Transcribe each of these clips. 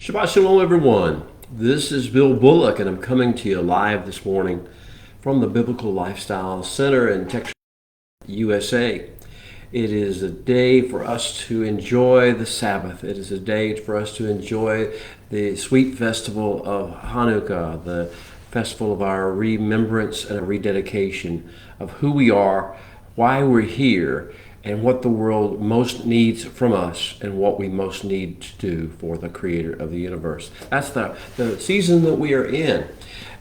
Shabbat Shalom, everyone. This is Bill Bullock, and I'm coming to you live this morning from the Biblical Lifestyle Center in Texas, USA. It is a day for us to enjoy the Sabbath. It is a day for us to enjoy the sweet festival of Hanukkah, the festival of our remembrance and a rededication of who we are, why we're here, and what the world most needs from us and what we most need to do for the creator of the universe. That's the season that we are in.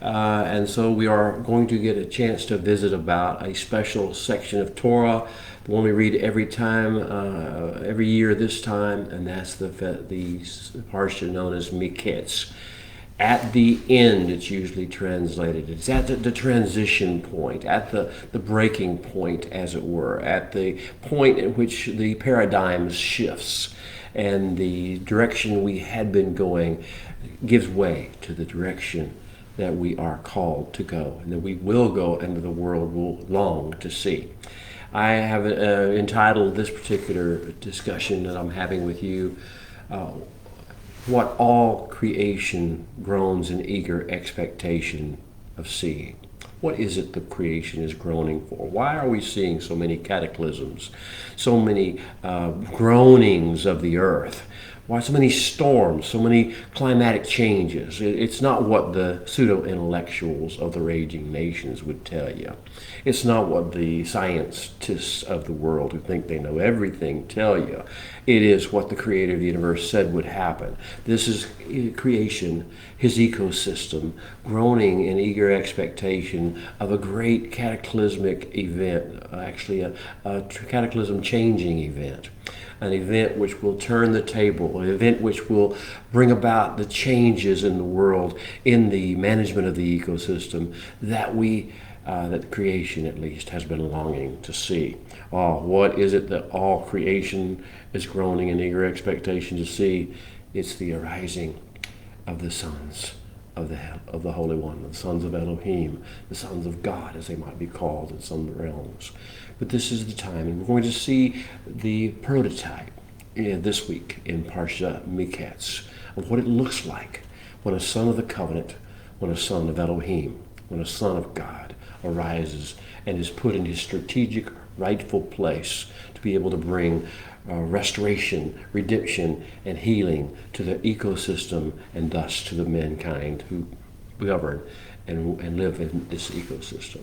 And so we are going to get a chance to visit about a special section of Torah, the one we read every time, every year this time, and that's the parsha known as Miketz. At the end, it's usually translated. It's at the transition point, at the breaking point, as it were, at the point in which the paradigm shifts and the direction we had been going gives way to the direction that we are called to go and that we will go and the world will long to see. I have entitled this particular discussion that I'm having with you, what all creation groans in eager expectation of seeing. What is it the creation is groaning for? Why are we seeing so many cataclysms, so many groanings of the earth? Why so many storms, so many climatic changes? It's not what the pseudo-intellectuals of the raging nations would tell you. It's not what the scientists of the world who think they know everything tell you. It is what the creator of the universe said would happen. This is creation, his ecosystem, groaning in eager expectation of a great cataclysmic event, actually a cataclysm-changing event. An event which will turn the table, an event which will bring about the changes in the world, in the management of the ecosystem that creation at least has been longing to see. Oh, what is it that all creation is groaning in eager expectation to see? It's the arising of the sons of the Holy One, the sons of Elohim, the sons of God, as they might be called in some realms. But this is the time, and we're going to see the prototype this week in Parsha Miketz of what it looks like when a son of the covenant, when a son of Elohim, when a son of God arises and is put in his strategic, rightful place to be able to bring restoration, redemption, and healing to the ecosystem and thus to the mankind who govern and live in this ecosystem.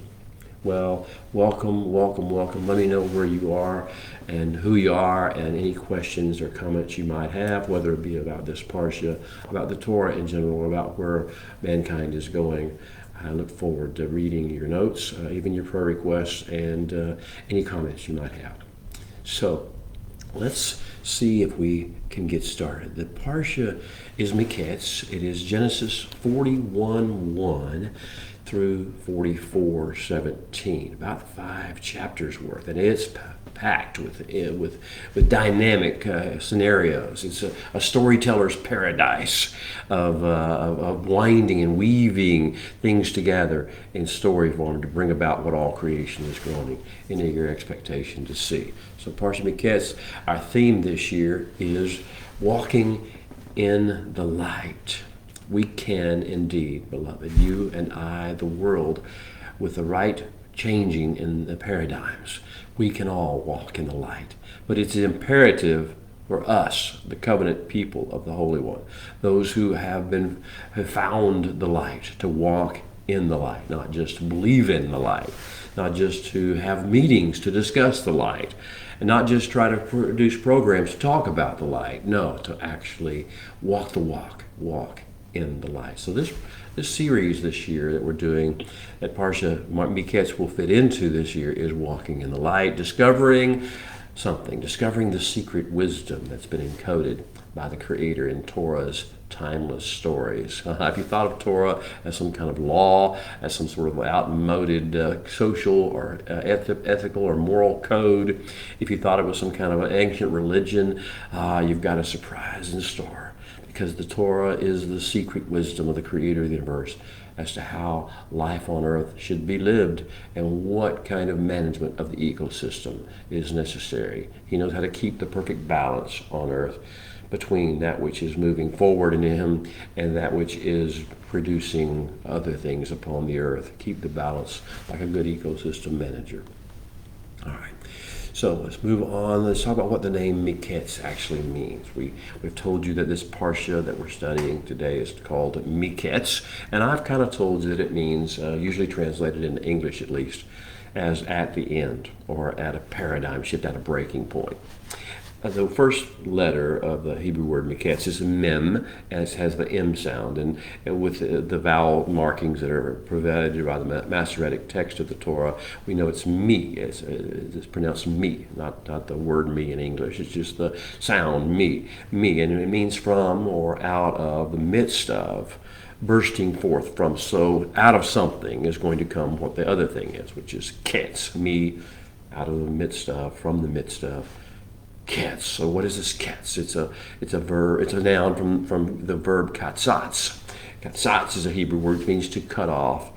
Well, welcome. Let me know where you are and who you are and any questions or comments you might have, whether it be about this parsha, about the Torah in general, about where mankind is going. I look forward to reading your notes, even your prayer requests, and any comments you might have. So, let's see if we can get started. The parsha is Miketz. It is Genesis 41:1 through 44:17, about 5 chapters worth, and it's packed with dynamic scenarios. It's a storyteller's paradise of winding and weaving things together in story form to bring about what all creation is groaning in eager expectation to see. So Parsha Miketz, our theme this year is walking in the light. We can indeed, beloved, you and I, the world, with the right changing in the paradigms, we can all walk in the light. But it's imperative for us, the covenant people of the Holy One, those who have found the light, to walk in the light, not just to believe in the light, not just to have meetings to discuss the light, and not just try to produce programs to talk about the light. No, to actually walk the walk in the light. So this series this year that we're doing, that Parsha Miketz will fit into this year, is walking in the light, discovering the secret wisdom that's been encoded by the Creator in Torah's timeless stories. If you thought of Torah as some kind of law, as some sort of outmoded social or ethical or moral code, if you thought it was some kind of an ancient religion, you've got a surprise in store. Because the Torah is the secret wisdom of the Creator of the universe as to how life on earth should be lived and what kind of management of the ecosystem is necessary. He knows how to keep the perfect balance on earth between that which is moving forward in him and that which is producing other things upon the earth. Keep the balance like a good ecosystem manager. All right. So let's move on. Let's talk about what the name Miketz actually means. We've told you that this parsha that we're studying today is called Miketz, and I've kind of told you that it means, usually translated in English at least, as at the end or at a paradigm shift, at a breaking point. The first letter of the Hebrew word Miketz is mem, and it has the M sound, and with the vowel markings that are provided by the Masoretic text of the Torah, we know it's me. It's pronounced me, not the word me in English. It's just the sound me, and it means from or out of, the midst of, bursting forth from. So out of something is going to come what the other thing is, which is ketz, me, out of the midst of, from the midst of. Ketz. So what is this ketz? It's a verb. It's a noun from the verb katzatz. Katzatz is a Hebrew word, which means to cut off,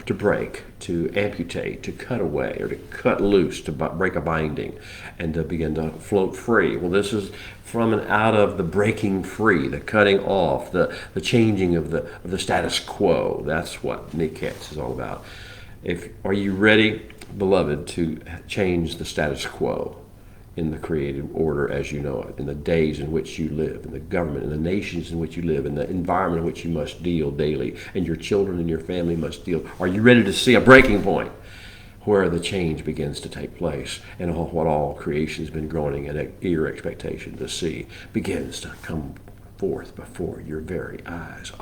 to break, to amputate, to cut away, or to cut loose, to break a binding, and to begin to float free. Well, this is from and out of the breaking free, the cutting off, the changing of the status quo. That's what Miketz is all about. Are you ready, beloved, to change the status quo in the created order as you know it, in the days in which you live, in the government, in the nations in which you live, in the environment in which you must deal daily, and your children and your family must deal? Are you ready to see a breaking point where the change begins to take place, and what all creation has been groaning in eager expectation to see begins to come forth before your very eyes?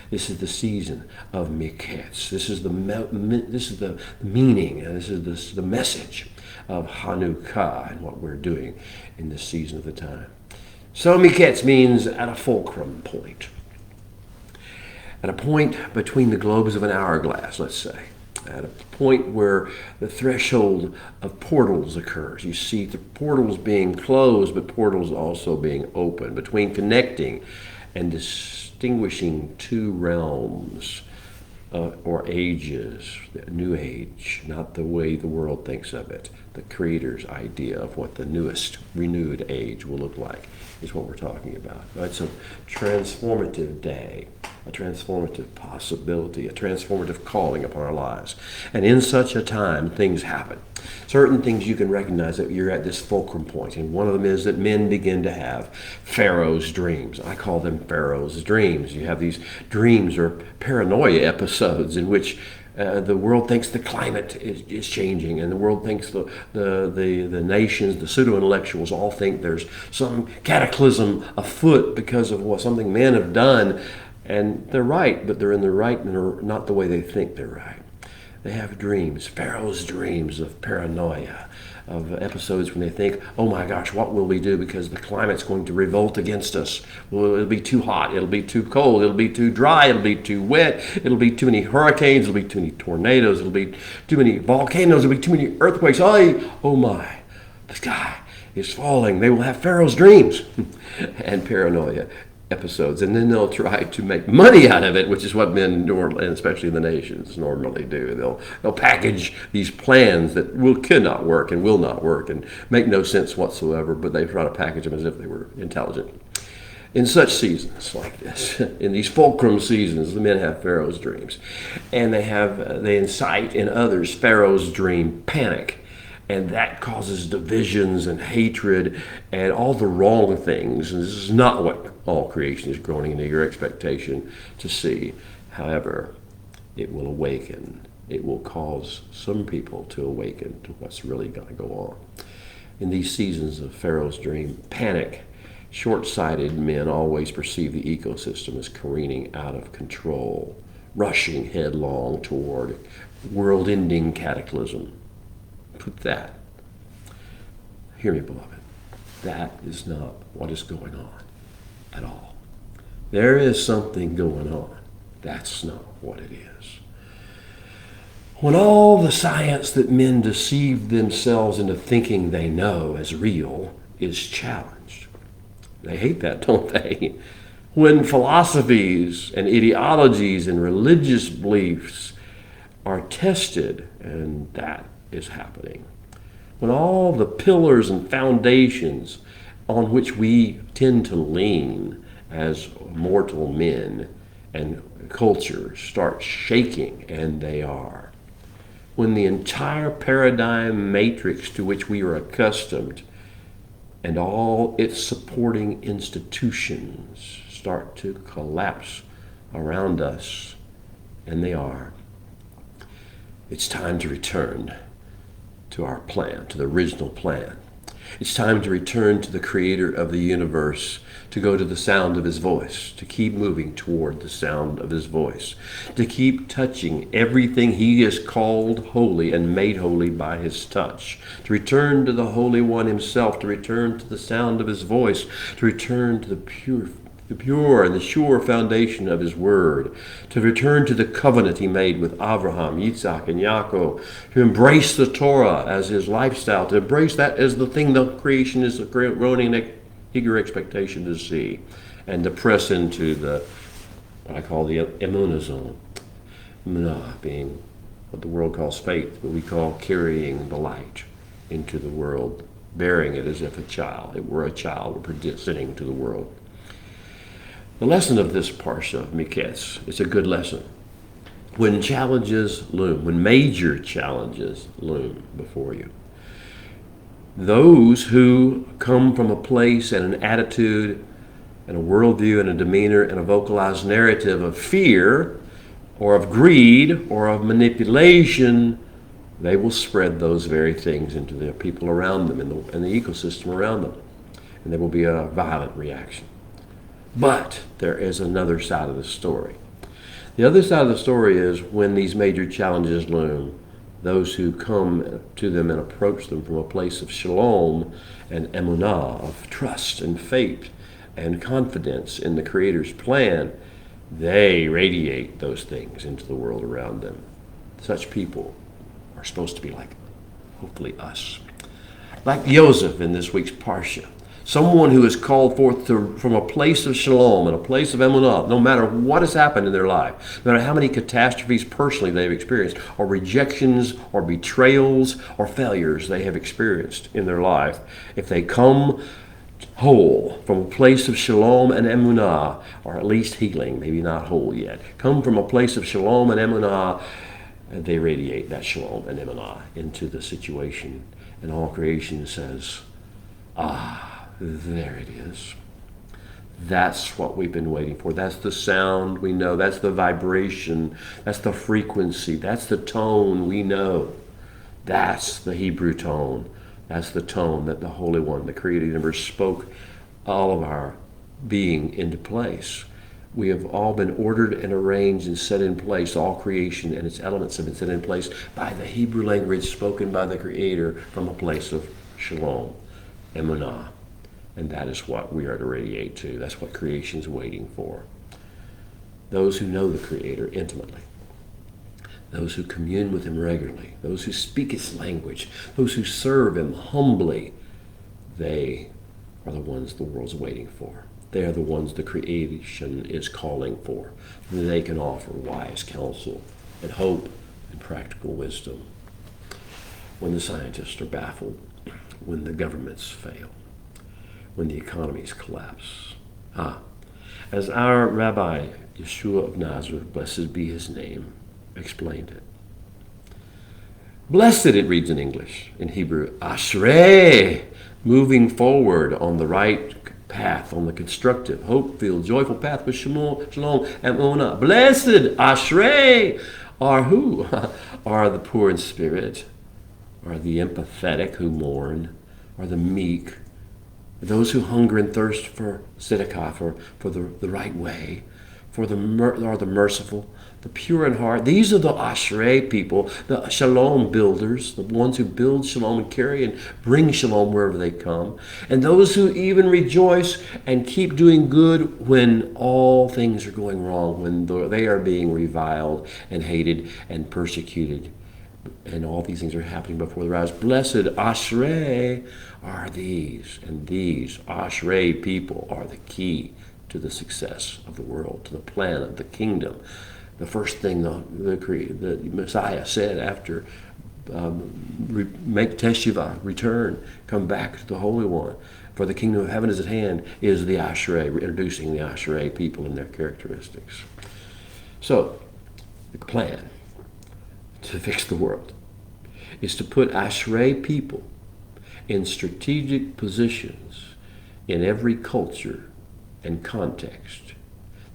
This is the season of Miketz. This is the meaning, and this is the message of Hanukkah and what we're doing in this season of the time. So Miketz means at a fulcrum point. At a point between the globes of an hourglass, let's say. At a point where the threshold of portals occurs. You see the portals being closed, but portals also being open, between connecting and distinguishing two realms or ages. The new age, not the way the world thinks of it. The Creator's idea of what the newest, renewed age will look like is what we're talking about. It's a transformative day, a transformative possibility, a transformative calling upon our lives. And in such a time, things happen. Certain things you can recognize that you're at this fulcrum point, and one of them is that men begin to have Pharaoh's dreams. I call them Pharaoh's dreams. You have these dreams or paranoia episodes in which the world thinks the climate is changing, and the world thinks the nations, the pseudo-intellectuals all think there's some cataclysm afoot because of something men have done, and they're right, but they're in the right and they're not the way they think they're right. They have dreams, Pharaoh's dreams of paranoia, of episodes when they think, oh my gosh, what will we do because the climate's going to revolt against us? Well, it'll be too hot, it'll be too cold, it'll be too dry, it'll be too wet, it'll be too many hurricanes, it'll be too many tornadoes, it'll be too many volcanoes, it'll be too many earthquakes. Oh my, the sky is falling. They will have Pharaoh's dreams and paranoia episodes, and then they'll try to make money out of it, which is what men normally, and especially the nations, normally do. They'll package these plans that cannot work and will not work and make no sense whatsoever, but they try to package them as if they were intelligent. In such seasons like this, in these fulcrum seasons, the men have Pharaoh's dreams, and they incite in others Pharaoh's dream panic. And that causes divisions and hatred and all the wrong things. And this is not what all creation is groaning in eager expectation to see. However, it will awaken. It will cause some people to awaken to what's really going to go on. In these seasons of Pharaoh's dream panic, short-sighted men always perceive the ecosystem as careening out of control, rushing headlong toward world-ending cataclysm. Put that. Hear me, beloved. That is not what is going on at all. There is something going on. That's not what it is. When all the science that men deceive themselves into thinking they know as real is challenged. They hate that, don't they? When philosophies and ideologies and religious beliefs are tested, and that is happening. When all the pillars and foundations on which we tend to lean as mortal men and cultures start shaking, and they are. When the entire paradigm matrix to which we are accustomed and all its supporting institutions start to collapse around us, and they are, it's time to return to our plan, to the original plan. It's time to return to the creator of the universe, to go to the sound of his voice, to keep moving toward the sound of his voice, to keep touching everything he has called holy and made holy by his touch, to return to the Holy One himself, to return to the sound of his voice, to return to the pure and the sure foundation of his word, to return to the covenant he made with Abraham, Yitzhak, and Yaakov, to embrace the Torah as his lifestyle, to embrace that as the thing the creation is a groaning, eager expectation to see, and to press into what I call the emunah zone. Emunah being what the world calls faith, but we call carrying the light into the world, bearing it as if it were a child presenting to the world. The lesson of this parsha of Miketz is a good lesson. When challenges loom, when major challenges loom before you, those who come from a place and an attitude and a worldview and a demeanor and a vocalized narrative of fear or of greed or of manipulation, they will spread those very things into the people around them and the ecosystem around them. And there will be a violent reaction. But there is another side of the story. The other side of the story is when these major challenges loom, those who come to them and approach them from a place of shalom and emunah, of trust and faith and confidence in the Creator's plan, they radiate those things into the world around them. Such people are supposed to be like, hopefully, us. Like Joseph in this week's Parsha. Someone who is called forth from a place of shalom and a place of emunah, no matter what has happened in their life, no matter how many catastrophes personally they've experienced, or rejections, or betrayals, or failures they have experienced in their life, if they come whole from a place of shalom and emunah, or at least healing, maybe not whole yet, come from a place of shalom and emunah, they radiate that shalom and emunah into the situation, and all creation says, there it is. That's what we've been waiting for. That's the sound we know. That's the vibration. That's the frequency. That's the tone we know. That's the Hebrew tone. That's the tone that the Holy One, the Creator universe, spoke all of our being into place. We have all been ordered and arranged and set in place. All creation and its elements have been set in place by the Hebrew language spoken by the Creator from a place of shalom, emunah. And that is what we are to radiate to. That's what creation is waiting for. Those who know the Creator intimately, those who commune with Him regularly, those who speak His language, those who serve Him humbly, they are the ones the world's waiting for. They are the ones the creation is calling for. And they can offer wise counsel and hope and practical wisdom when the scientists are baffled, when the governments fail, when the economies collapse. As our Rabbi Yeshua of Nazareth, blessed be his name, explained it. Blessed, it reads in English. In Hebrew, Ashrei, moving forward on the right path, on the constructive, hope-filled, joyful path with shalom and emunah. Blessed, Ashrei, are who? Are the poor in spirit, are the empathetic who mourn, are the meek, those who hunger and thirst for tzedakah, for the right way, are the merciful, the pure in heart. These are the Ashrei people, the shalom builders, the ones who build shalom and carry and bring shalom wherever they come. And those who even rejoice and keep doing good when all things are going wrong, when they are being reviled and hated and persecuted. And all these things are happening before their eyes. Blessed Ashrei are these, and these Ashrei people are the key to the success of the world, to the plan of the kingdom. The first thing the Messiah said after make teshuvah, return, come back to the Holy One, For the kingdom of heaven is at hand is the Ashrei, introducing the Ashrei people and their characteristics. So, the plan to fix the world is to put Ashrei people in strategic positions in every culture and context.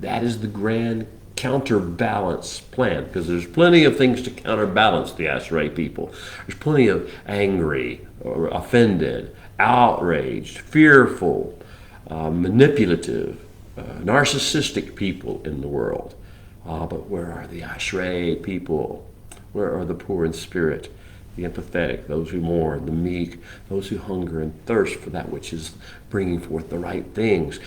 That is the grand counterbalance plan, because there's plenty of things to counterbalance the Ashrei people. There's plenty of angry, or offended, outraged, fearful, manipulative, narcissistic people in the world. But where are the Ashrei people? Where are the poor in spirit, the empathetic, those who mourn, the meek, those who hunger and thirst for that which is bringing forth the right things?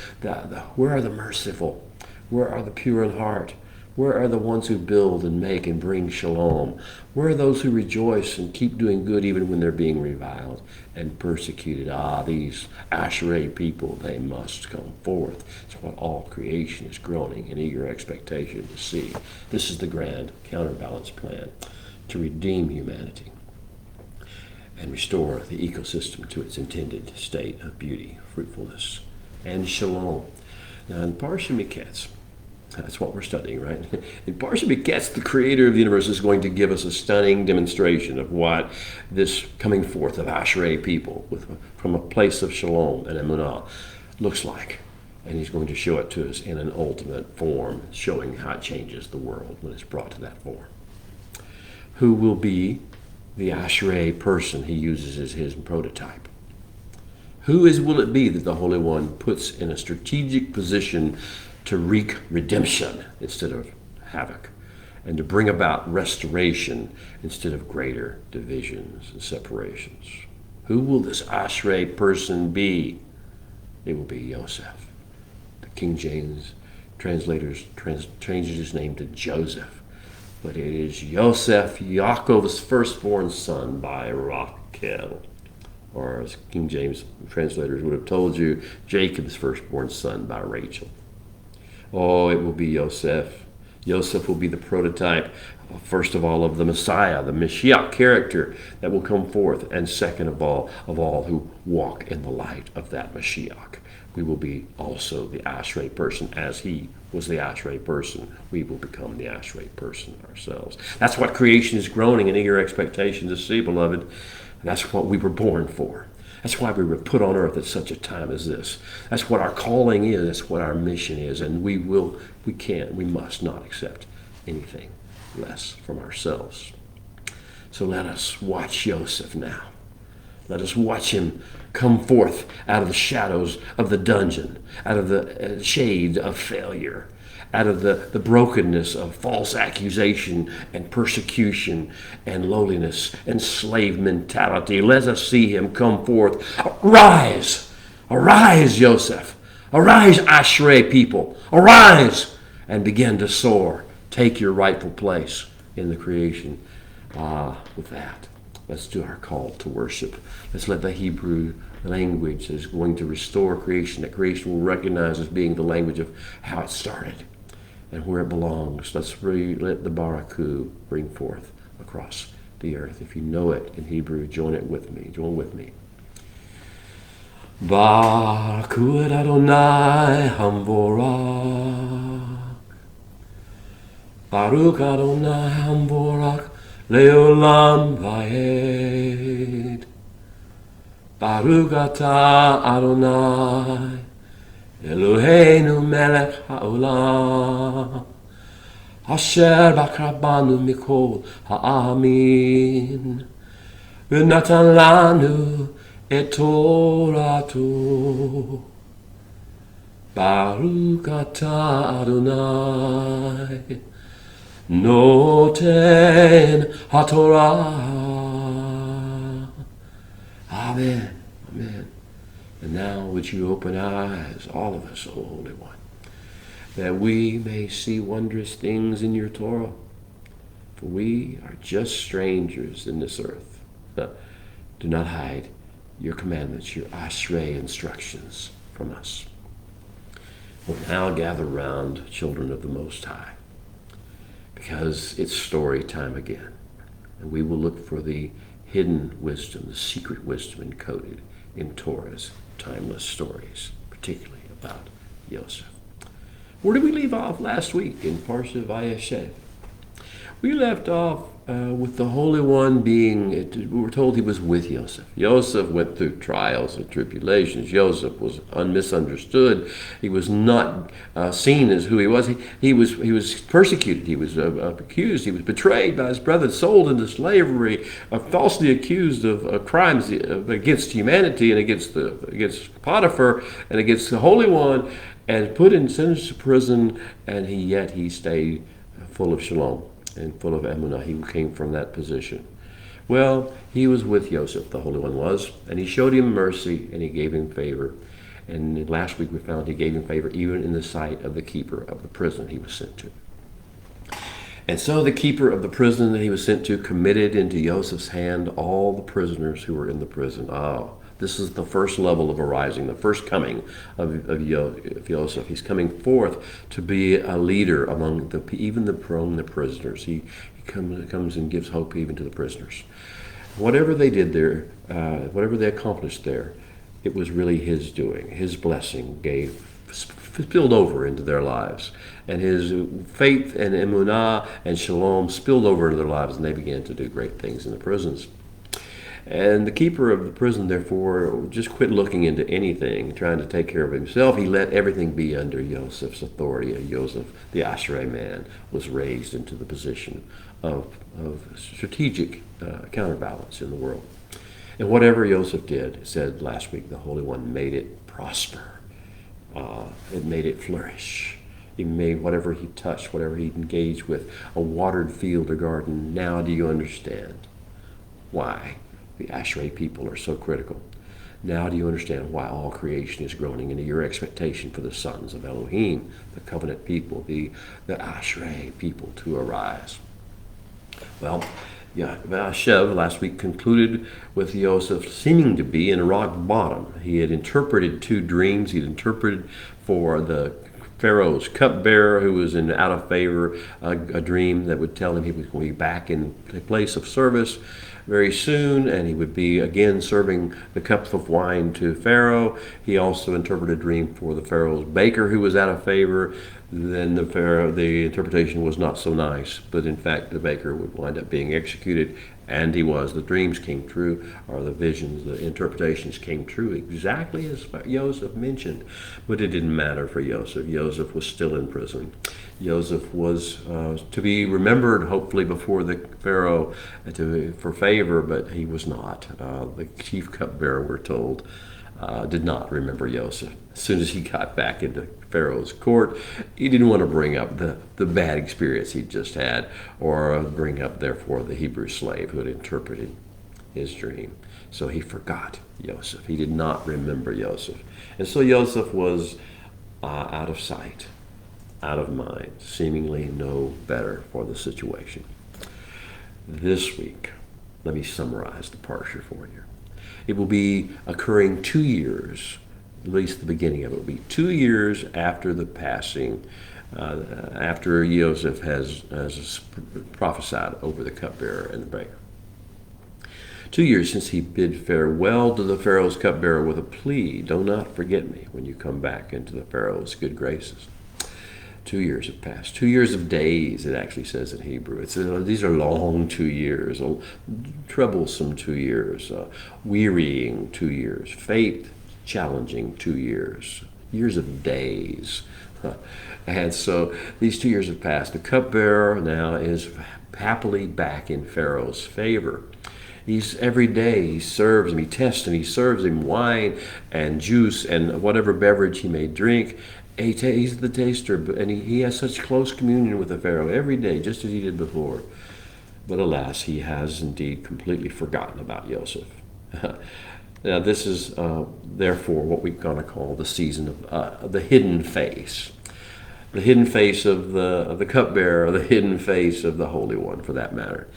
Where are the merciful? Where are the pure in heart? Where are the ones who build and make and bring shalom? Where are those who rejoice and keep doing good even when they're being reviled and persecuted? These Ashrei people, they must come forth. It's what all creation is groaning in eager expectation to see. This is the grand counterbalance plan to redeem humanity and restore the ecosystem to its intended state of beauty, fruitfulness, and shalom. Now in Parsha Miketz, that's what we're studying, right? In Parsha Miketz, the creator of the universe is going to give us a stunning demonstration of what this coming forth of Ashrei people from a place of shalom and emunah looks like. And he's going to show it to us in an ultimate form, showing how it changes the world when it's brought to that form. Who will be the Ashrei person he uses as his prototype? Who will it be that the Holy One puts in a strategic position to wreak redemption instead of havoc, and to bring about restoration instead of greater divisions and separations? Who will this Ashrei person be? It will be Yosef. The King James translators changes his name to Joseph, but it is Yosef, Yaakov's firstborn son by Rachel. Or as King James translators would have told you, Jacob's firstborn son by Rachel. Oh, it will be Yosef. Yosef will be the prototype, first of all, of the Messiah, the Mashiach character that will come forth, and second of all who walk in the light of that Mashiach. We will be also the Ashrei person. As he was the Ashrei person, we will become the Ashrei person ourselves. That's what creation is groaning in eager expectation to see, beloved. That's what we were born for. That's why we were put on earth at such a time as this. That's what our calling is. That's what our mission is. And we must not accept anything less from ourselves. So let us watch Joseph now. Let us watch him come forth out of the shadows of the dungeon, out of the shade of failure, out of the brokenness of false accusation and persecution and lowliness and slave mentality. Let us see him come forth. Arise! Arise, Joseph! Arise, Ashrei people! Arise! And begin to soar. Take your rightful place in the creation. With that, let's do our call to worship. Let's let the Hebrew language that is going to restore creation, that creation will recognize as being the language of how it started and where it belongs. Let's really let the Baraku bring forth across the earth. If you know it in Hebrew, join it with me. Join with me. Baraku et Adonai Hamvorak. Baruch Adonai Hamvorak Leolam Vaed. Baruch atah Adonai Eloheinu melech haolam, asher bakrabanu mikol ha'amin, v'natan lanu et Torato. Baruch atah Adonai, noten haTorah. Amen. Amen. And now would you open eyes, all of us, O Holy One, that we may see wondrous things in your Torah. For we are just strangers in this earth. Do not hide your commandments, your Ashrei instructions from us. We'll now gather round, children of the Most High, because it's story time again. And we will look for the hidden wisdom, the secret wisdom encoded in Torah's timeless stories, particularly about Yosef. Where did we leave off last week in Parsha Vayeshev? We left off with the Holy One being, we were told he was with Yosef. Yosef went through trials and tribulations. Yosef was misunderstood. He was not seen as who he was. He was persecuted. He was accused. He was betrayed by his brothers, sold into slavery, falsely accused of crimes against humanity and against Potiphar and against the Holy One, and sentenced to prison. And yet he stayed full of shalom and full of emunah. He came from that position. Well, he was with Yosef, the Holy One was, and he showed him mercy and he gave him favor. And last week we found he gave him favor even in the sight of the keeper of the prison he was sent to. And so the keeper of the prison that he was sent to committed into Yosef's hand all the prisoners who were in the prison. This is the first level of arising, the first coming of Yosef. He's coming forth to be a leader among even the prisoners. He comes and gives hope even to the prisoners. Whatever they did there, whatever they accomplished there, it was really his doing. His blessing spilled over into their lives. And his faith and emunah and shalom spilled over into their lives, and they began to do great things in the prisons. And the keeper of the prison, therefore, just quit looking into anything, trying to take care of himself. He let everything be under Yosef's authority. And Yosef, the Ashrei man, was raised into the position of strategic counterbalance in the world. And whatever Yosef did, said last week, the Holy One made it prosper. It made it flourish. He made whatever he touched, whatever he engaged with, a watered field or garden. Now do you understand why the Ashrei people are so critical? Now do you understand why all creation is groaning into your expectation for the sons of Elohim, the covenant people, the Ashrei people to arise? Well, Vayeshev last week concluded with Yosef seeming to be in a rock bottom. He had interpreted two dreams. He had interpreted for the Pharaoh's cupbearer, who was out of favor, a dream that would tell him he was going to be back in a place of service very soon, and he would be again serving the cup of wine to Pharaoh. He also interpreted a dream for the Pharaoh's baker, who was out of favor. Then the interpretation was not so nice, but in fact the baker would wind up being executed, and he was. The dreams came true, or the visions, the interpretations came true exactly as Joseph mentioned, but it didn't matter for Joseph. Joseph was still in prison. Joseph was to be remembered, hopefully, before the Pharaoh for favor, but he was not. The chief cupbearer, we're told, did not remember Joseph. As soon as he got back into Pharaoh's court, he didn't want to bring up the bad experience he'd just had, or bring up, therefore, the Hebrew slave who had interpreted his dream. So he forgot Joseph. He did not remember Joseph. And so Joseph was out of sight, out of mind, seemingly no better for the situation. This week, let me summarize the parsha for you. It will be occurring 2 years, at least the beginning of it will be 2 years after the passing, after Joseph has prophesied over the cupbearer and the baker. 2 years since he bid farewell to the Pharaoh's cupbearer with a plea, do not forget me when you come back into the Pharaoh's good graces. 2 years have passed. 2 years of days, it actually says in Hebrew. These are long 2 years, troublesome 2 years, wearying 2 years, faith challenging 2 years, years of days. And so these 2 years have passed. The cupbearer now is happily back in Pharaoh's favor. Every day he serves him, he tests him, he serves him wine and juice and whatever beverage he may drink. He's the taster, and he has such close communion with the Pharaoh every day, just as he did before. But alas, he has indeed completely forgotten about Joseph. Now this is therefore what we're going to call the season of the hidden face. The hidden face of the cupbearer, the hidden face of the Holy One, for that matter.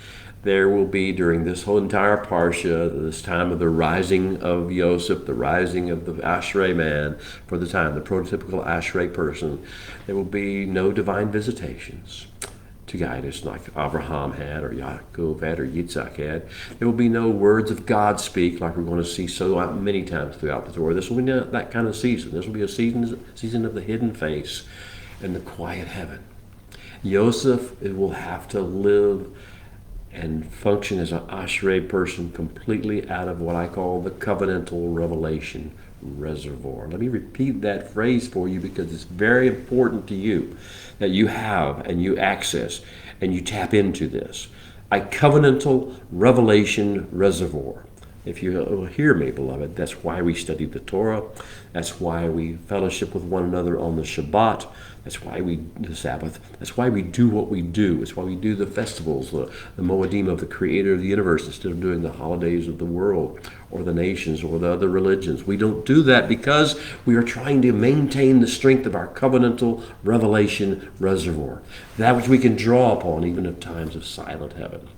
There will be, during this whole entire parsha, this time of the rising of Yosef, the rising of the Ashrei man, for the time, the prototypical Ashrei person, there will be no divine visitations. to guide us like Abraham had, or Yaakov had, or Yitzhak had. There will be no words of God speak like we're going to see so many times throughout the Torah. This will be that kind of season. This will be a season of the hidden face and the quiet heaven. Yosef will have to live and function as an Ashrei person completely out of what I call the covenantal revelation reservoir. Let me repeat that phrase for you because it's very important to you that you have and you access and you tap into this. A covenantal revelation reservoir. If you hear me, beloved, that's why we study the Torah. That's why we fellowship with one another on the Shabbat. That's why the Sabbath. That's why we do what we do. It's why we do the festivals, the Moedim of the Creator of the universe, instead of doing the holidays of the world or the nations or the other religions. We don't do that because we are trying to maintain the strength of our covenantal revelation reservoir, that which we can draw upon even in times of silent heaven,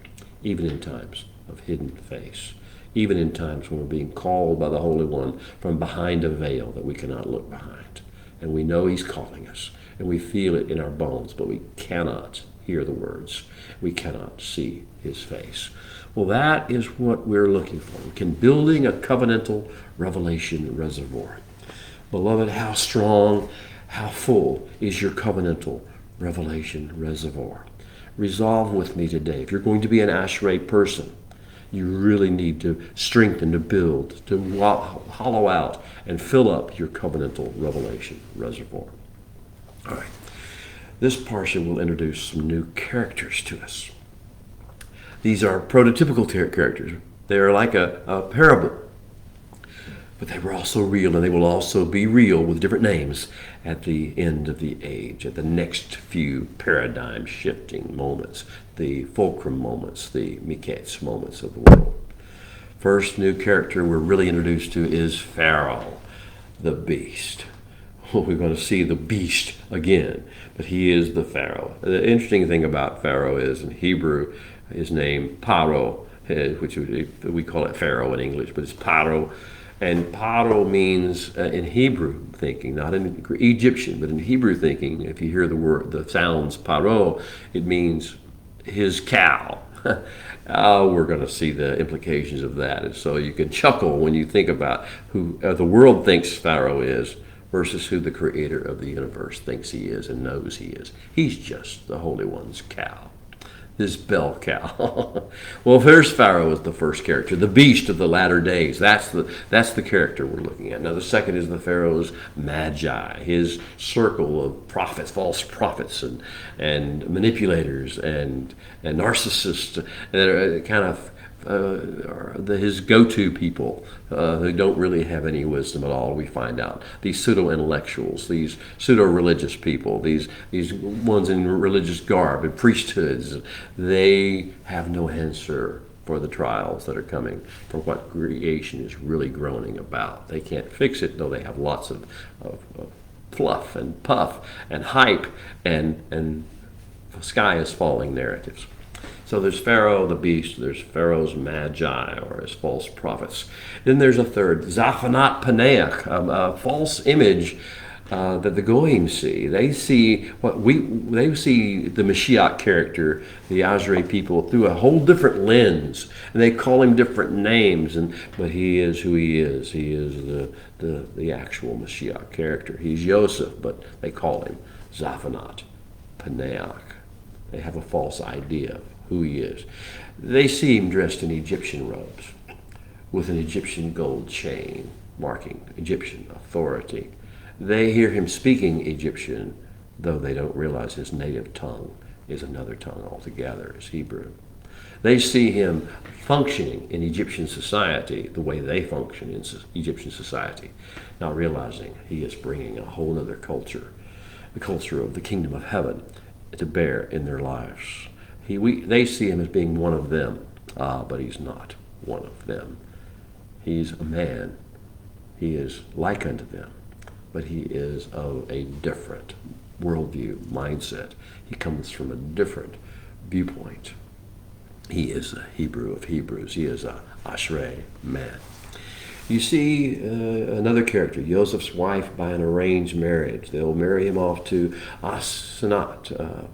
even in times of hidden face, even in times when we're being called by the Holy One from behind a veil that we cannot look behind. And we know He's calling us, and we feel it in our bones, but we cannot hear the words. We cannot see His face. Well, that is what we're looking for. Building a covenantal revelation reservoir. Beloved, how strong, how full is your covenantal revelation reservoir? Resolve with me today. If you're going to be an Ashrei person, you really need to strengthen, to build, to hollow out and fill up your covenantal revelation reservoir. All right. This parsha will introduce some new characters to us. These are prototypical characters. They are like a parable. But they were also real, and they will also be real with different names at the end of the age, at the next few paradigm-shifting moments, the fulcrum moments, the Miketz moments of the world. First new character we're really introduced to is Pharaoh, the beast. Well, we're going to see the beast again, but he is the Pharaoh. The interesting thing about Pharaoh is, in Hebrew, his name Paro, which we call it Pharaoh in English, but it's Paro. And Paro means, in Hebrew thinking, not in Egyptian, but in Hebrew thinking, if you hear the sounds Paro, it means his cow. Oh, we're going to see the implications of that. And so you can chuckle when you think about who the world thinks Pharaoh is versus who the Creator of the universe thinks he is and knows he is. He's just the Holy One's cow. This bell cow. Well, there's Pharaoh as the first character, the beast of the latter days. That's the character we're looking at. Now, the second is the Pharaoh's magi, his circle of prophets, false prophets, and manipulators and narcissists that are kind of his go-to people who don't really have any wisdom at all. We find out these pseudo-intellectuals, these pseudo-religious people, these ones in religious garb and priesthoods, they have no answer for the trials that are coming, for what creation is really groaning about. They can't fix it, though they have lots of fluff and puff and hype and sky is falling narratives. So there's Pharaoh the beast, there's Pharaoh's magi, or his false prophets. Then there's a third, Zaphanat Paneach, a false image that the Goyim see. They see they see the Mashiach character, the Ashrei people, through a whole different lens, and they call him different names. But he is who he is. He is the actual Mashiach character. He's Yosef, but they call him Zaphanat Paneach. They have a false idea of who he is. They see him dressed in Egyptian robes with an Egyptian gold chain marking Egyptian authority. They hear him speaking Egyptian, though they don't realize his native tongue is another tongue altogether, is Hebrew. They see him functioning in Egyptian society the way they function in Egyptian society, not realizing he is bringing a whole other culture, the culture of the kingdom of heaven, to bear in their lives. They see him as being one of them, but he's not one of them. He's a man. He is like unto them, but he is of a different worldview, mindset. He comes from a different viewpoint. He is a Hebrew of Hebrews. He is a Ashrei man. You see another character, Joseph's wife by an arranged marriage. They'll marry him off to Asenat.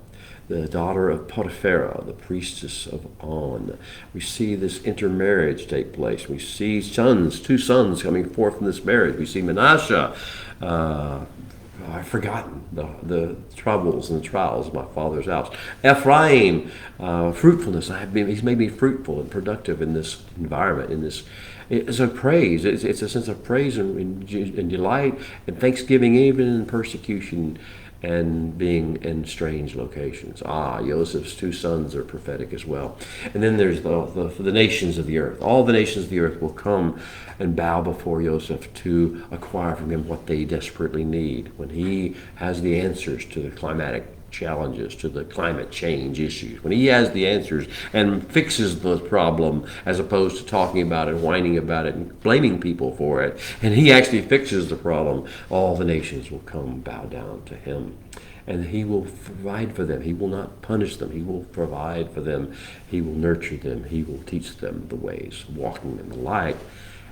the daughter of Potiphera, the priestess of On. We see this intermarriage take place. We see two sons coming forth from this marriage. We see Manasseh. I've forgotten the troubles and the trials of my father's house. Ephraim, fruitfulness. He's made me fruitful and productive in this environment, in this. It's a praise. It's a sense of praise and delight and thanksgiving, even in persecution and being in strange locations. Joseph's two sons are prophetic as well. And then there's the nations of the earth. All the nations of the earth will come and bow before Joseph to acquire from him what they desperately need. When he has the answers to the climatic challenges, to the climate change issues, when he has the answers and fixes the problem as opposed to talking about it, whining about it, and blaming people for it, and he actually fixes the problem, all the nations will come bow down to him. And he will provide for them. He will not punish them. He will provide for them. He will nurture them. He will teach them the ways, walking in the light.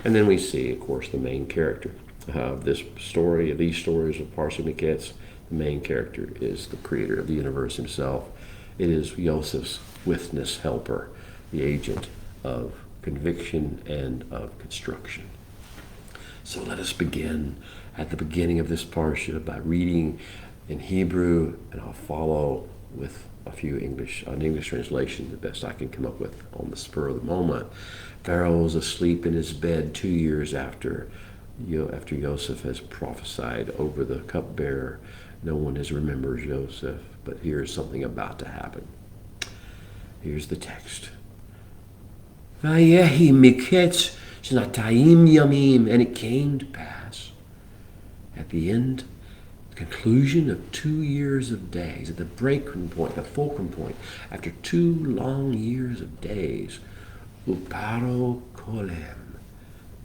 And then we see, of course, the main character of this story, of these stories of Parsha Miketz. The main character is the creator of the universe himself. It is Joseph's witness helper, the agent of conviction and of construction. So let us begin at the beginning of this parsha by reading in Hebrew, and I'll follow with an English translation, the best I can come up with on the spur of the moment. Pharaoh was asleep in his bed 2 years after Joseph has prophesied over the cupbearer. No one has remembered Joseph, but here's something about to happen. Here's the text. Vayehi Miketz shnatayim yamim, and it came to pass at the end, the conclusion of 2 years of days, at the breaking point, the fulcrum point, after 2 long years of days, uparo kolem,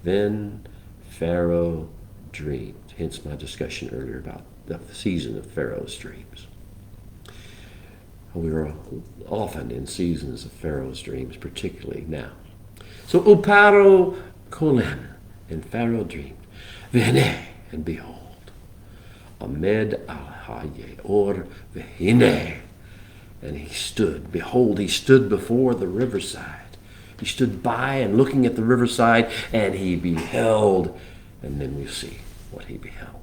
then Pharaoh dreamed. Hence my discussion earlier about the season of Pharaoh's dreams. We are often in seasons of Pharaoh's dreams, particularly now. So uparo kolem, and Pharaoh dreamed, v'hine, and behold, amed al hayeor v'hine, and he stood. Behold, he stood before the riverside. He stood by and looking at the riverside, and he beheld, and then we see what he beheld.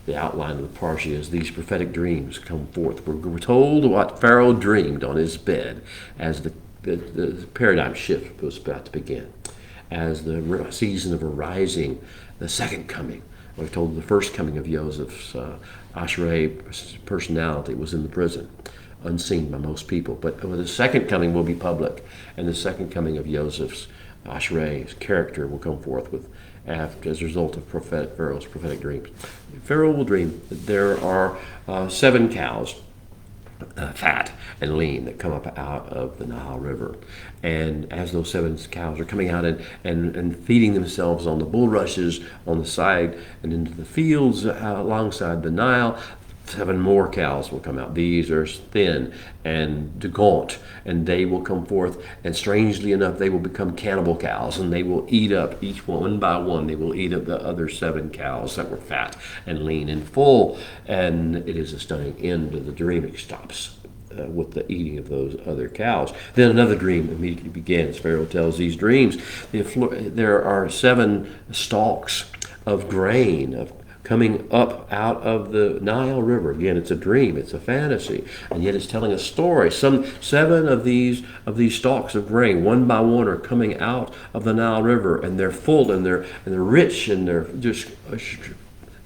The outline of the parsha is these prophetic dreams come forth. We're told what Pharaoh dreamed on his bed as the paradigm shift was about to begin, as the season of arising, the second coming. We're told the first coming of Joseph's Ashrei personality was in the prison, unseen by most people. But the second coming will be public, and the second coming of Joseph's Ashrei's character will come forth as a result of Pharaoh's prophetic dreams. Pharaoh will dream that there are 7 cows, fat and lean, that come up out of the Nile River. And as those 7 cows are coming out and feeding themselves on the bulrushes on the side and into the fields alongside the Nile, 7 more cows will come out. These are thin and gaunt, and they will come forth, and strangely enough, they will become cannibal cows, and they will eat up each one by one. They will eat up the other 7 cows that were fat and lean and full, and it is a stunning end to the dream. It stops with the eating of those other cows. Then another dream immediately begins. Pharaoh tells these dreams. There are 7 stalks of grain, coming up out of the Nile River. Again, it's a dream, it's a fantasy, and yet it's telling a story. Some 7 of these stalks of grain, one by one, are coming out of the Nile River, and they're full, and they're rich, and they're just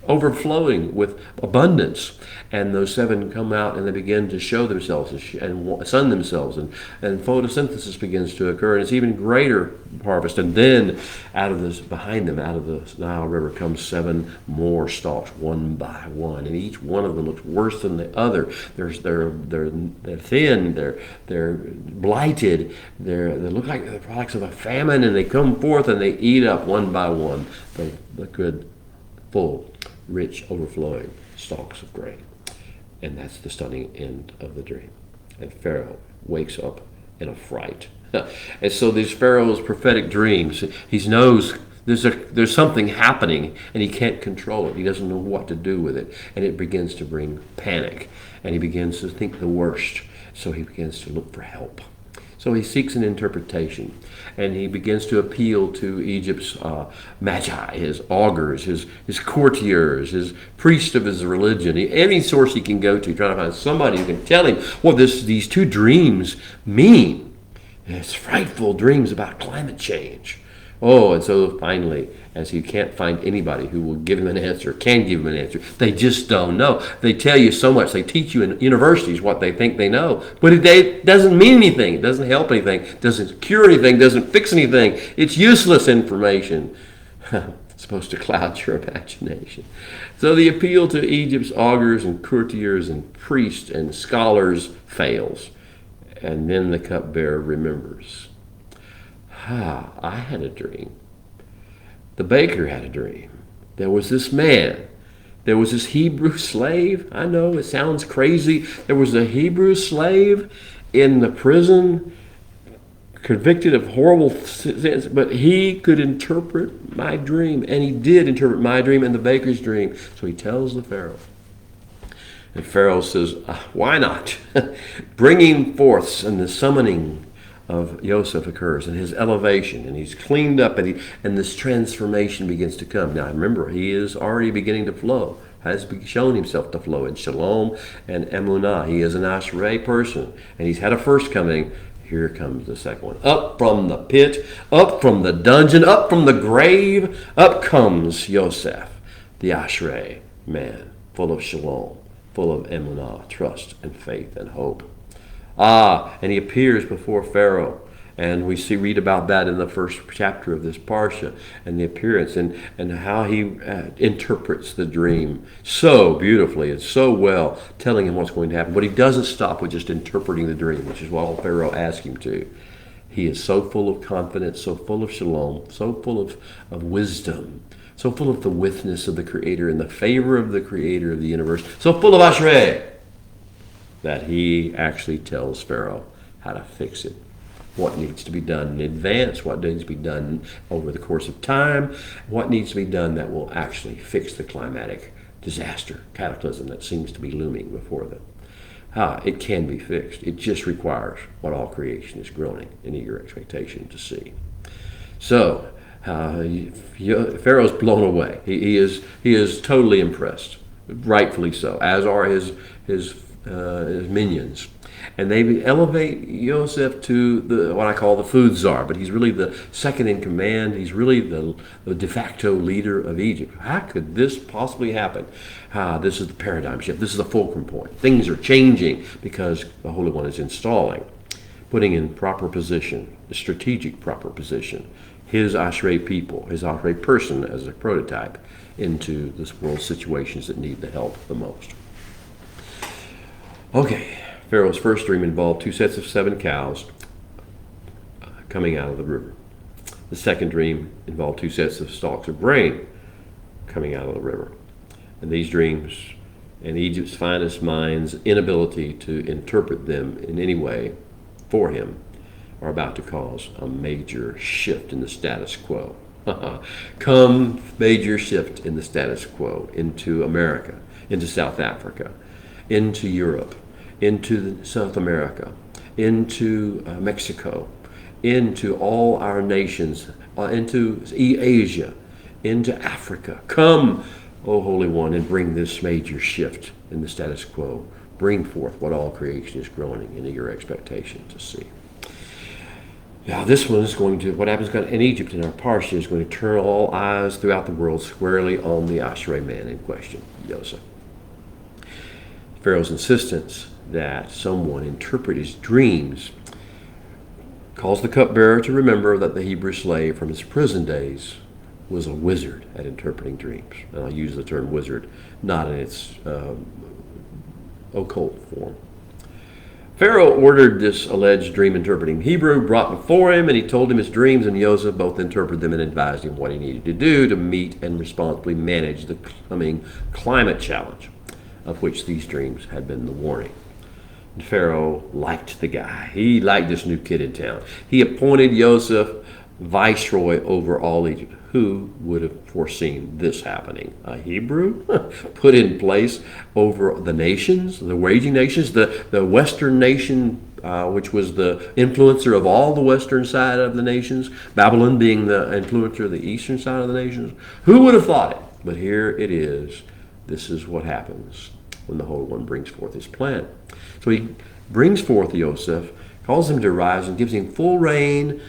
overflowing with abundance. And those 7 come out and they begin to show themselves and sun themselves, and photosynthesis begins to occur, and it's even greater harvest. And then behind them, out of the Nile River, comes 7 more stalks, one by one, and each one of them looks worse than the other. They're thin, they're blighted, they look like the products of a famine, and they come forth and they eat up one by one the good, full, rich, overflowing stalks of grain. And that's the stunning end of the dream. And Pharaoh wakes up in a fright. And so these Pharaoh's prophetic dreams, he knows There's something happening, and he can't control it. He doesn't know what to do with it, and it begins to bring panic, and he begins to think the worst. So he begins to look for help. So he seeks an interpretation, and he begins to appeal to Egypt's magi, his augurs, his courtiers, his priest of his religion, any source he can go to, trying to find somebody who can tell him what these two dreams mean. And it's frightful dreams about climate change. Oh, and so finally, as he can't find anybody who will give him an answer, can give him an answer, they just don't know. They tell you so much. They teach you in universities what they think they know. But it doesn't mean anything. It doesn't help anything. It doesn't cure anything. It doesn't fix anything. It's useless information. It's supposed to cloud your imagination. So the appeal to Egypt's augurs and courtiers and priests and scholars fails. And then the cupbearer remembers. I had a dream. The baker had a dream. There was this man. There was this Hebrew slave. I know it sounds crazy. There was a Hebrew slave in the prison, convicted of horrible sins, but he could interpret my dream, and he did interpret my dream and the baker's dream. So he tells the Pharaoh. And Pharaoh says, why not? Bringing forth and the summoning of Joseph occurs, and his elevation, and he's cleaned up, and this transformation begins to come. Now remember, he is already beginning to flow, has shown himself to flow in Shalom and Emunah. He is an Ashrei person, and he's had a first coming. Here comes the second one. Up from the pit, up from the dungeon, up from the grave, up comes Yosef, the Ashrei man, full of Shalom, full of Emunah, trust and faith and hope. And he appears before Pharaoh, and we read about that in the first chapter of this parsha, and the appearance and how he interprets the dream so beautifully and so well, telling him what's going to happen. But he doesn't stop with just interpreting the dream, which is what Pharaoh asked him to. He is so full of confidence, so full of shalom, so full of wisdom, so full of the witness of the Creator and the favor of the Creator of the universe, so full of Ashrei, that he actually tells Pharaoh how to fix it, what needs to be done in advance, what needs to be done over the course of time, what needs to be done that will actually fix the climatic disaster, cataclysm that seems to be looming before them. It can be fixed. It just requires what all creation is groaning in eager expectation to see. So Pharaoh's blown away. He is totally impressed, rightfully so, as are his minions, and they elevate Yosef to what I call the food czar, but he's really the second in command. He's really the de facto leader of Egypt. How could this possibly happen? This is the paradigm shift. This is the fulcrum point. Things are changing because the Holy One is installing, putting in proper position, the strategic proper position, his Ashrei people, his Ashrei person as a prototype into this world's situations that need the help the most. Okay, Pharaoh's first dream involved 2 sets of 7 cows coming out of the river. The second dream involved 2 sets of stalks of grain coming out of the river. And these dreams and Egypt's finest mind's inability to interpret them in any way for him are about to cause a major shift in the status quo. Come, major shift in the status quo into America, into South Africa, into Europe, into South America, into Mexico, into all our nations, into Asia, into Africa. Come, O Holy One, and bring this major shift in the status quo. Bring forth what all creation is groaning in eager expectation to see. Now this one is going to, what happens in Egypt in our parsha is going to turn all eyes throughout the world squarely on the Ashrei man in question, Joseph. Pharaoh's insistence that someone interpret his dreams caused the cupbearer to remember that the Hebrew slave from his prison days was a wizard at interpreting dreams. And I'll use the term wizard not in its occult form. Pharaoh ordered this alleged dream-interpreting Hebrew brought before him, and he told him his dreams, and Joseph both interpreted them and advised him what he needed to do to meet and responsibly manage the coming climate challenge, of which these dreams had been the warning. And Pharaoh liked the guy. He liked this new kid in town. He appointed Joseph viceroy over all Egypt. Who would have foreseen this happening? A Hebrew put in place over the nations, the waging nations, the Western nation, which was the influencer of all the western side of the nations, Babylon being the influencer of the eastern side of the nations. Who would have thought it? But here it is. This is what happens when the Holy One brings forth his plan. So he brings forth Joseph, calls him to rise, and gives him full reign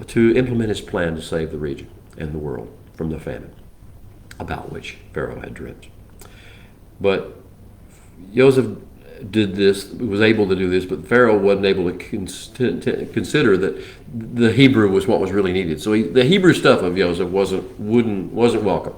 to implement his plan to save the region and the world from the famine about which Pharaoh had dreamt. But Joseph did this, was able to do this, but Pharaoh wasn't able to consider that the Hebrew was what was really needed. So the Hebrew stuff of Joseph wasn't welcome.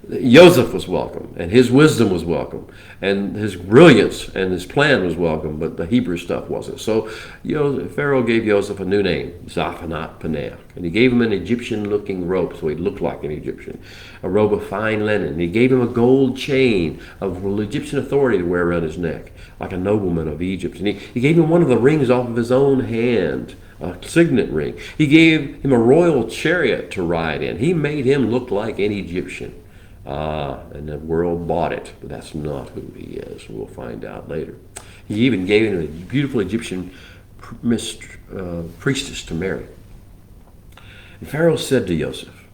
Joseph was welcome, and his wisdom was welcome, and his brilliance and his plan was welcome, but the Hebrew stuff wasn't. So Pharaoh gave Joseph a new name, Zaphanat-Paneah, and he gave him an Egyptian-looking robe, so he looked like an Egyptian, a robe of fine linen. And he gave him a gold chain of Egyptian authority to wear around his neck, like a nobleman of Egypt. And he gave him one of the rings off of his own hand, a signet ring. He gave him a royal chariot to ride in. He made him look like an Egyptian. And the world bought it, but that's not who he is. We'll find out later. He even gave him a beautiful Egyptian priestess to marry. And Pharaoh said to Joseph,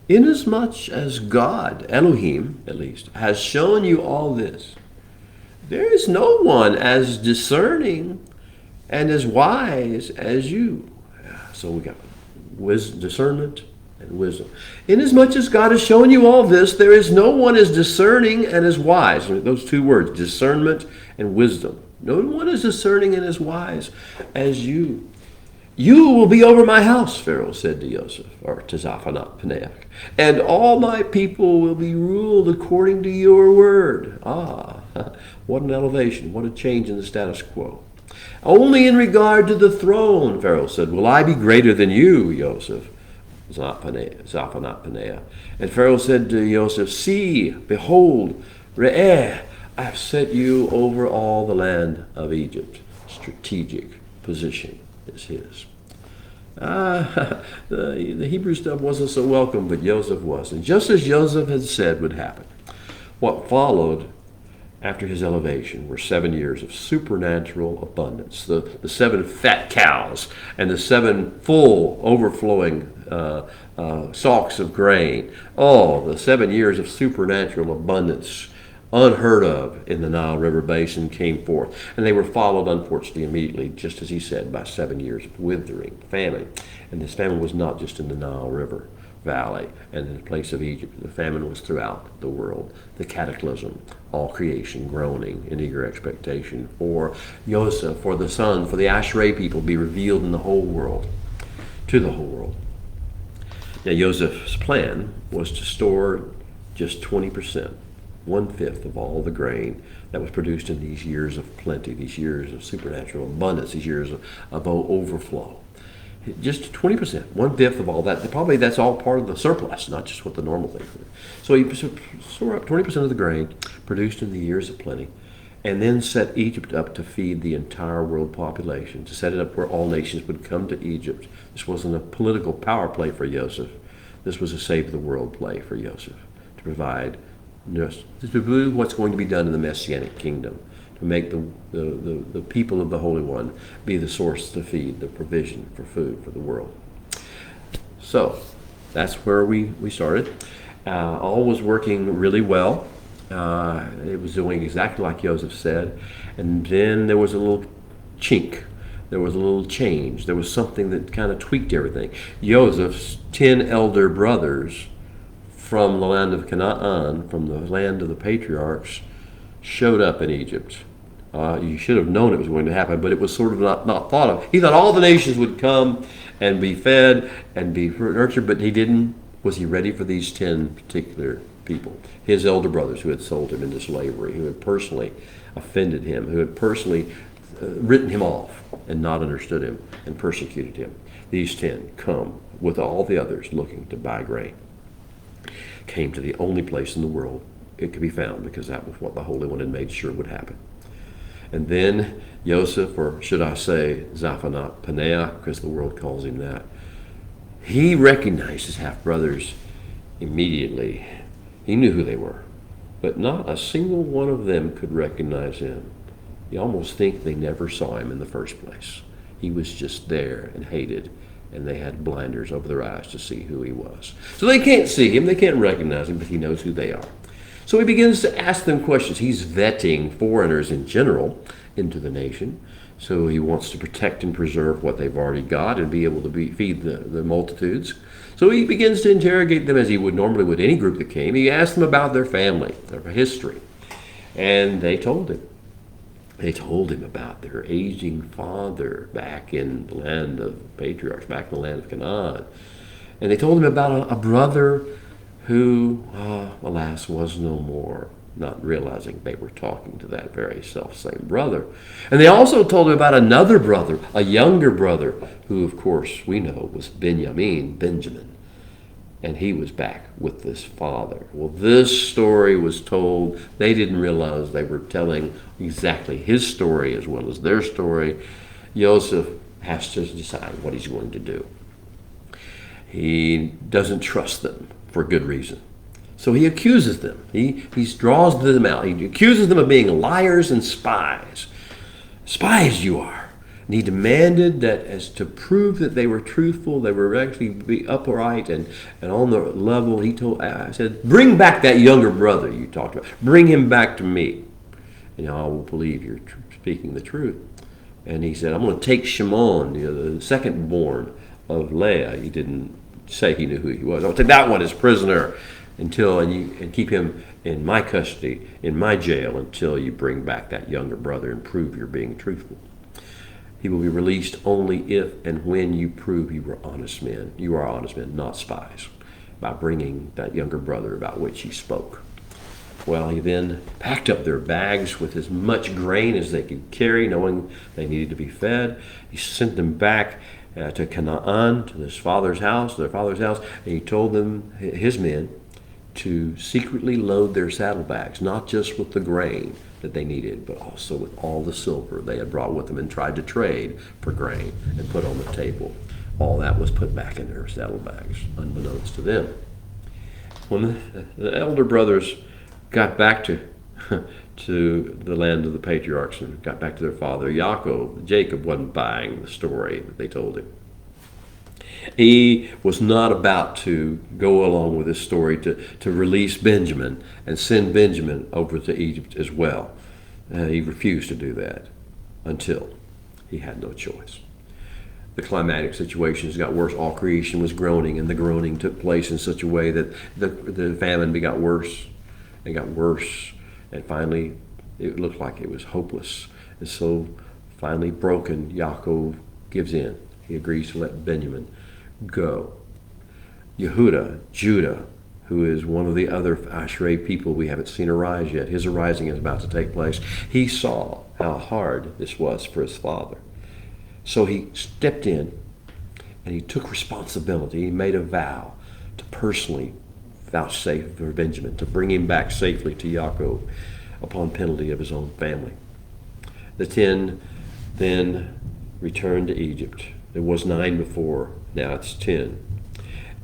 "Inasmuch as God, Elohim at least, has shown you all this, there is no one as discerning and as wise as you." So we got discernment and wisdom. Inasmuch as God has shown you all this, there is no one as discerning and as wise. Those two words, discernment and wisdom. No one is discerning and as wise as you. "You will be over my house," Pharaoh said to Joseph, or to Zaphanat-Paneah, "and all my people will be ruled according to your word." What an elevation, what a change in the status quo. "Only in regard to the throne," Pharaoh said, "will I be greater than you, Joseph." Zaphanat-Paneah. And Pharaoh said to Joseph, "See, behold, Re'eh, I have set you over all the land of Egypt." Strategic position is his. The Hebrew stuff wasn't so welcome, but Joseph was. And just as Joseph had said would happen, what followed after his elevation were 7 years of supernatural abundance. The 7 fat cows and the 7 full, overflowing stalks of grain. The 7 years of supernatural abundance, unheard of in the Nile River Basin, came forth. And they were followed, unfortunately, immediately, just as he said, by 7 years of withering famine. And this famine was not just in the Nile River Valley and in the place of Egypt. The famine was throughout the world. The cataclysm, all creation groaning in eager expectation for Joseph, for the son, for the Asherah people to be revealed in the whole world, to the whole world. Now Joseph's plan was to store just 20%, 1/5 of all the grain that was produced in these years of plenty, these years of supernatural abundance, these years of overflow. Just 20%, 1/5 of all that. Probably that's all part of the surplus, not just what the normal thing is. So he store up 20% of the grain produced in the years of plenty, and then set Egypt up to feed the entire world population, to set it up where all nations would come to Egypt. This wasn't a political power play for Joseph. This was a save the world play for Joseph, to provide what's going to be done in the Messianic kingdom, to make the people of the Holy One be the source to feed, the provision for food for the world. So that's where we started. All was working really well. It was doing exactly like Joseph said. And then there was a little chink. There was a little change. There was something that kind of tweaked everything. Joseph's 10 elder brothers from the land of Canaan, from the land of the patriarchs, showed up in Egypt. You should have known it was going to happen, but it was sort of not thought of. He thought all the nations would come and be fed and be nurtured, but he didn't. Was he ready for these 10 particular people? His elder brothers who had sold him into slavery, who had personally offended him, who had personally written him off and not understood him and persecuted him. These 10 come with all the others looking to buy grain. Came to the only place in the world it could be found, because that was what the Holy One had made sure would happen. And then Joseph, or should I say Zaphanat-Paneah, because the world calls him that, He recognized his half-brothers immediately. He knew who they were, but not a single one of them could recognize him. You almost think they never saw him in the first place. He was just there and hated, and they had blinders over their eyes to see who he was. So they can't see him, they can't recognize him, but he knows who they are. So he begins to ask them questions. He's vetting foreigners in general into the nation. So he wants to protect and preserve what they've already got and be able to feed the multitudes. So he begins to interrogate them as he would normally with any group that came. He asked them about their family, their history. And they told him. They told him about their aging father back in the land of patriarchs, back in the land of Canaan. And they told him about a brother who, alas, was no more, not realizing they were talking to that very self-same brother. And they also told him about another brother, a younger brother, who, of course, we know was Benjamin. And he was back with this father. Well, this story was told. They didn't realize they were telling exactly his story as well as their story. Joseph has to decide what he's going to do. He doesn't trust them for good reason. So he accuses them. He draws them out. He accuses them of being liars and spies. Spies you are. And he demanded that as to prove that they were truthful, they were actually be upright and on the level, I said, bring back that younger brother you talked about. Bring him back to me. And I will believe you're speaking the truth. And he said, I'm going to take Shimon, the second born of Leah. He didn't say he knew who he was. I'll take that one as prisoner and keep him in my custody, in my jail, until you bring back that younger brother and prove you're being truthful. He will be released only if and when you prove you were honest men. You are honest men, not spies, by bringing that younger brother about which he spoke. Well, he then packed up their bags with as much grain as they could carry, knowing they needed to be fed. He sent them back to Canaan, to their father's house, and he told them, his men, to secretly load their saddlebags, not just with the grain that they needed, but also with all the silver they had brought with them and tried to trade for grain and put on the table. All that was put back in their saddlebags, unbeknownst to them. When the elder brothers got back to the land of the patriarchs and got back to their father, Jacob wasn't buying the story that they told him. He was not about to go along with this story to release Benjamin and send Benjamin over to Egypt as well. He refused to do that until he had no choice. The climatic situations got worse. All creation was groaning, and the groaning took place in such a way that the famine got worse and got worse, and finally it looked like it was hopeless. And so finally broken, Yaakov gives in. He agrees to let Benjamin go. Judah, who is one of the other Asherah people we haven't seen arise yet, his arising is about to take place. He saw how hard this was for his father. So he stepped in and he took responsibility. He made a vow to personally vouchsafe for Benjamin, to bring him back safely to Yaakov upon penalty of his own family. The 10 then returned to Egypt. There was 9 before, now it's 10.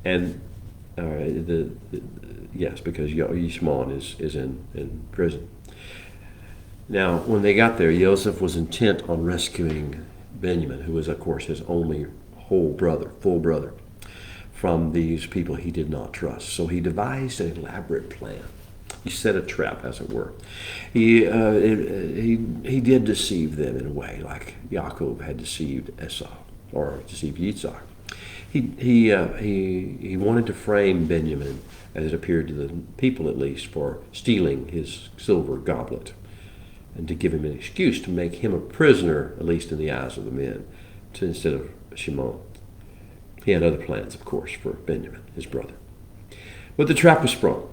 And yes, because Yishmael is in prison. Now, when they got there, Joseph was intent on rescuing Benjamin, who was, of course, his only full brother, from these people he did not trust. So he devised an elaborate plan. He set a trap, as it were. He did deceive them in a way, like Yaakov had deceived Esau, or deceived Yitzhak. He wanted to frame Benjamin, as it appeared to the people at least, for stealing his silver goblet, and to give him an excuse to make him a prisoner, at least in the eyes of the men, instead of Shimon. He had other plans, of course, for Benjamin, his brother. But the trap was sprung,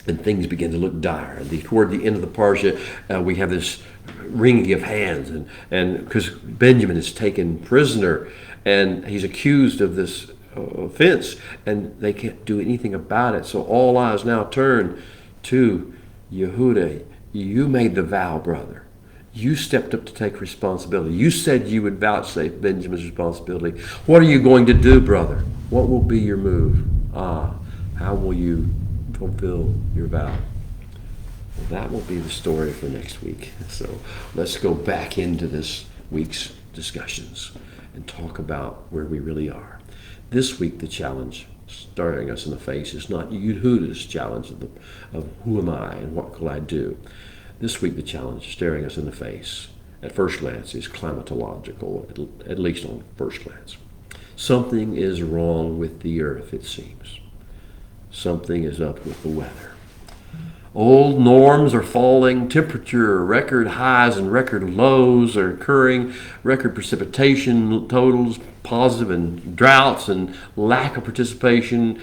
and things began to look dire. And toward the end of the parsha, we have this wringing of hands, and because Benjamin is taken prisoner, and he's accused of this offense, and they can't do anything about it. So all eyes now turn to Yehuda. You made the vow, brother. You stepped up to take responsibility. You said you would vouchsafe Benjamin's responsibility. What are you going to do, brother? What will be your move? How will you fulfill your vow? Well, that will be the story for next week. So let's go back into this week's discussions and talk about where we really are. This week, the challenge staring us in the face is not Yehuda's challenge of who am I and what will I do. This week, the challenge staring us in the face at first glance is climatological, at least on first glance. Something is wrong with the earth, it seems. Something is up with the weather. Old norms are falling, temperature record highs and record lows are occurring, record precipitation totals, positive and droughts and lack of precipitation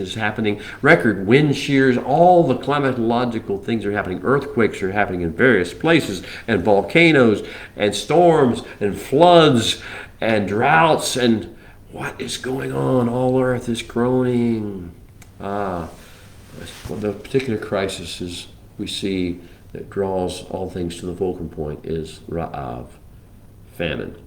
is happening, record wind shears, all the climatological things are happening. Earthquakes are happening in various places, and volcanoes and storms and floods and droughts, and what is going on? All earth is groaning. The particular crisis we see that draws all things to the fulcrum point is Ra'av, famine.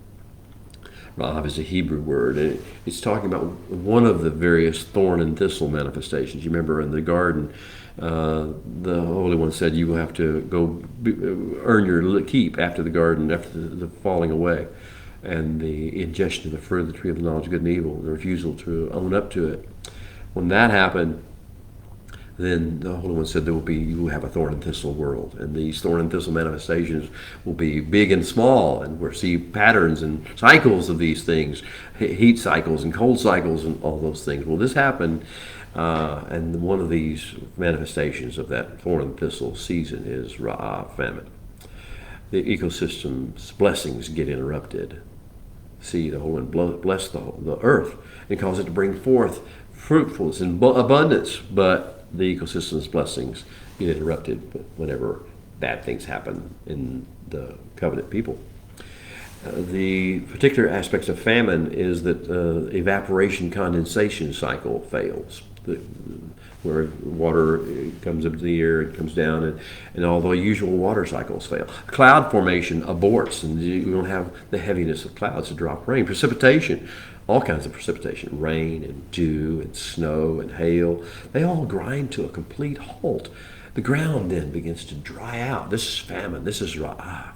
Ra'av is a Hebrew word, and it's talking about one of the various thorn and thistle manifestations. You remember in the garden, the Holy One said you will have to go earn your keep after the garden, after the falling away, and the ingestion of the fruit of the tree of the knowledge of good and evil, the refusal to own up to it. When that happened, then the Holy One said you will have a thorn and thistle world, and these thorn and thistle manifestations will be big and small, and we'll see patterns and cycles of these things, heat cycles and cold cycles and all those things. Well, this happened, and one of these manifestations of that thorn and thistle season is Ra'ah, famine. The ecosystem's blessings get interrupted. See, the Holy One bless the earth and cause it to bring forth fruitfulness and abundance, but the ecosystem's blessings get interrupted whenever bad things happen in the covenant people. The particular aspects of famine is that evaporation condensation cycle fails, where water comes up to the air, it comes down, and all the usual water cycles fail. Cloud formation aborts, and you don't have the heaviness of clouds to drop rain. Precipitation, all kinds of precipitation, rain and dew and snow and hail, they all grind to a complete halt. The ground then begins to dry out. This is famine. This is Ra'av.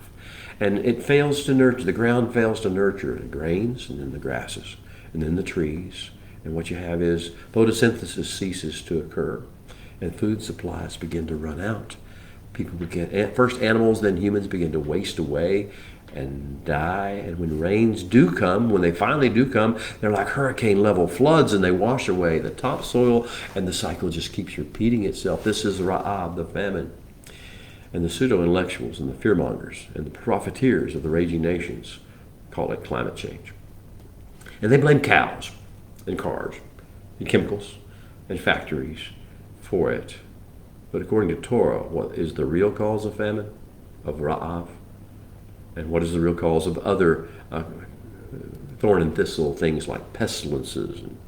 And it fails to nurture. The ground fails to nurture the grains and then the grasses and then the trees. And what you have is photosynthesis ceases to occur and food supplies begin to run out. People begin, first animals, then humans begin to waste away and die. And when rains do come, when they finally do come, they're like hurricane level floods, and they wash away the topsoil, and the cycle just keeps repeating itself. This is Ra'ab, the famine. And the pseudo-intellectuals and the fearmongers and the profiteers of the raging nations call it climate change. And they blame cows and cars and chemicals and factories for it. But according to Torah, what is the real cause of famine, of Ra'av? And what is the real cause of other thorn and thistle things like pestilences and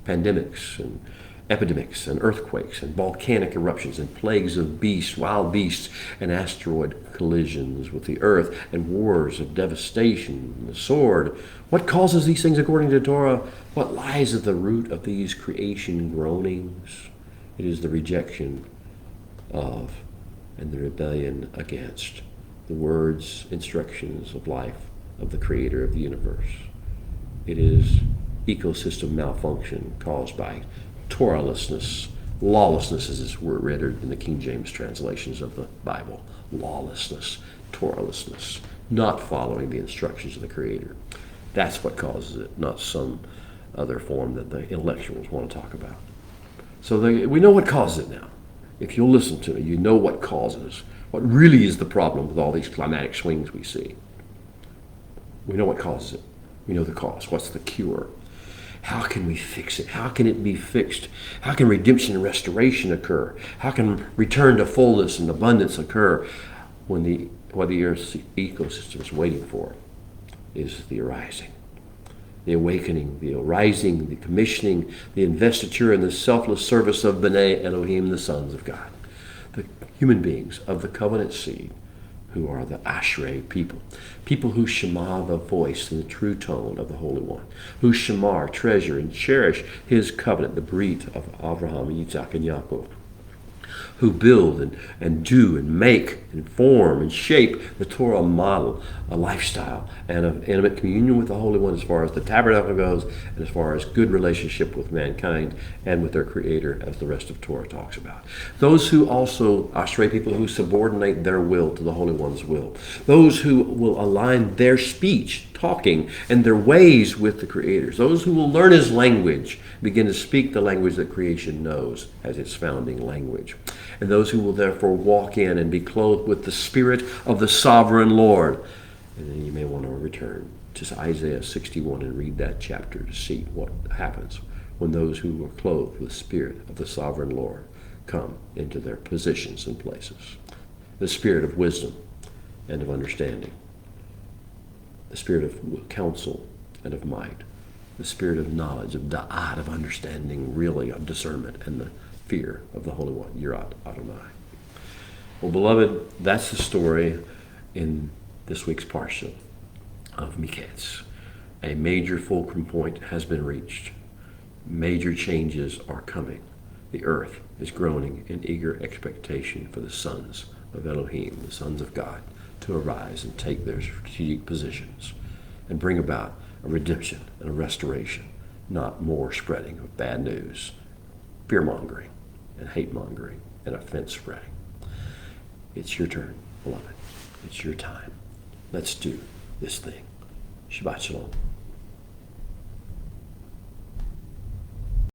pandemics and epidemics and earthquakes and volcanic eruptions and plagues of beasts, wild beasts, and asteroid collisions with the earth and wars of devastation and the sword? What causes these things according to Torah? What lies at the root of these creation groanings? It is the rejection of and the rebellion against the words, instructions of life of the creator of the universe. It is ecosystem malfunction caused by Torahlessness. Lawlessness is word rendered in the King James translations of the Bible. Lawlessness, Torahlessness, not following the instructions of the creator. That's what causes it, not some other form that the intellectuals want to talk about. So we know what causes it now. If you'll listen to me, you know what causes, what really is the problem with all these climatic swings we see. We know what causes it. We know the cause. What's the cure? How can we fix it? How can it be fixed? How can redemption and restoration occur? How can return to fullness and abundance occur when what the Earth's ecosystem is waiting for is the arising, the awakening, the arising, the commissioning, the investiture, and the selfless service of B'nai Elohim, the sons of God, the human beings of the covenant seed, who are the Ashrei people. People who shema the voice and the true tone of the Holy One, who shamar, treasure, and cherish his covenant, the brit of Abraham, Isaac, and Yaakov, who build and do and make and form and shape the Torah model, a lifestyle, and of intimate communion with the Holy One as far as the tabernacle goes, and as far as good relationship with mankind and with their Creator, as the rest of Torah talks about. Those who also, Ashrei people, who subordinate their will to the Holy One's will. Those who will align their speech, talking, and their ways with the Creator's. Those who will learn his language, begin to speak the language that creation knows as its founding language. And those who will therefore walk in and be clothed with the Spirit of the Sovereign Lord. And then you may want to return to Isaiah 61 and read that chapter to see what happens when those who are clothed with the Spirit of the Sovereign Lord come into their positions and places. The Spirit of wisdom and of understanding. The Spirit of counsel and of might. The Spirit of knowledge, of da'at, of understanding, really, of discernment, and the fear of the Holy One, Yirat Adonai. Well, beloved, that's the story in this week's parsha of Miketz. A major fulcrum point has been reached. Major changes are coming. The earth is groaning in eager expectation for the sons of Elohim, the sons of God, to arise and take their strategic positions and bring about a redemption and a restoration, not more spreading of bad news, fear-mongering and hate-mongering and offense-spreading. It's your turn, beloved. It's your time. Let's do this thing. Shabbat Shalom.